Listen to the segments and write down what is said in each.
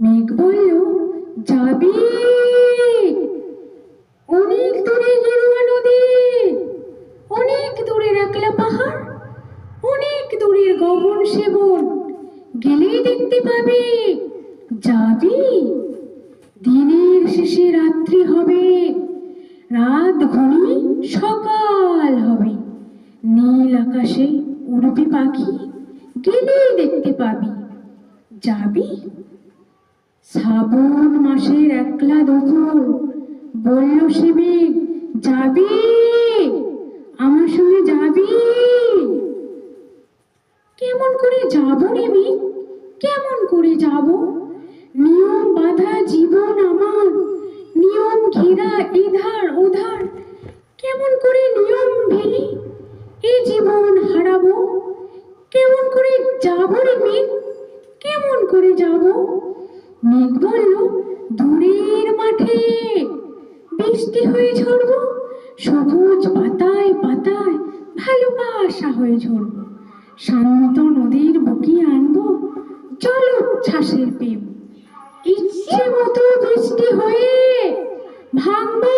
মেঘ বলল, যাবি? অনেক দূরে গেরুয়া নদী, অনেক দূরের একলা পাহাড়, অনেক দূরের গগন সেবন, গেলেই দেখতে পাবি। যাবি? দিনের শেষে রাত্রি হবে, রাত ঘনিয়ে সকাল হবে, নীল আকাশে উড়বি পাখি, গেলেই দেখতে পাবি। যাবি? শ্রাবণ মাসের একলা দুপুর বলল সে মেঘ, যাবি? আমার সঙ্গে যাবি? কেমন করে যাব রে মেঘ, কেমন করে যাব? নিয়ম বাঁধা জীবন আমার, নিয়ম ঘেরা এধার ওধার, কেমন করে নিয়ম ভেঙে এ জীবন হারাবো? কেমন করে যাব রে মেঘ, কেমন করে যাব? মেঘ বলল, দূরের মাঠে বৃষ্টি হয়ে ঝরবো, সবুজ পাতায় পাতায় ভালোবাসা হয়ে ঝরবো, শান্ত নদীর বুকে আনবো জলোচ্ছ্বাসের প্রেম। ইচ্ছে মতো বৃষ্টি হয়ে ভাঙবো,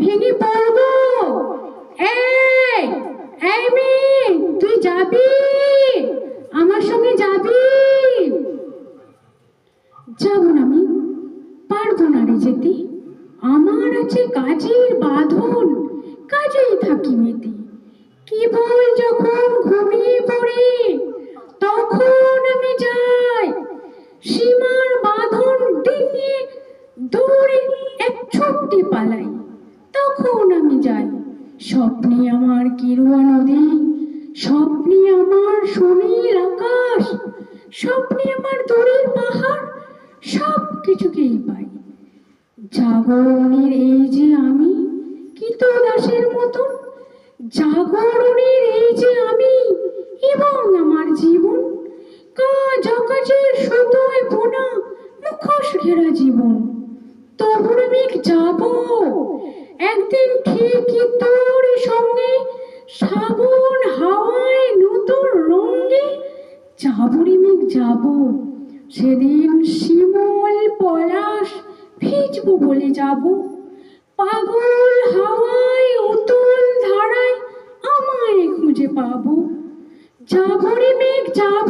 ভেঙে পড়বো। এই এই মেঘ, তুই যাবি? আমার সঙ্গে যাবি? যাব না আমি, পারবো না রে যেতে, আমার আছে কাজের বাঁধন, কাজেই থাকি মেতে। কেবল যখন ঘুমিয়ে পড়ে তখন আমি যাই, সীমার বাঁধন ডিঙিয়ে দৌড়ে এক ছুটে পালাই, তখন আমি যাই। স্বপ্নে আমার গেরুয়া নদী, স্বপ্নে আমার সুনীল আকাশ, স্বপ্নে আমার দূরের পাহাড়, সব কিছুকেই পাই। জাগরণের এই যে আমি কৃতদাসের মতন, জাগরণের এই যে আমি এবং আমার জীবন, কাজ অকাজের সুতোয় বোনা মুখোশ ঘেরা জীবন। তবু আমি যাব, একদিন ঠিকই তোর সঙ্গে শ্রাবণ হাওয়ায় নতুন রঙে যাব রে মেঘ, যাব। সেদিন শিমুল পলাশ ভিজবো বলে যাব, পাগল হাওয়ায় উতল ধারায় আমায় খুঁজে পাবো। যাব রে মেঘ, যাব।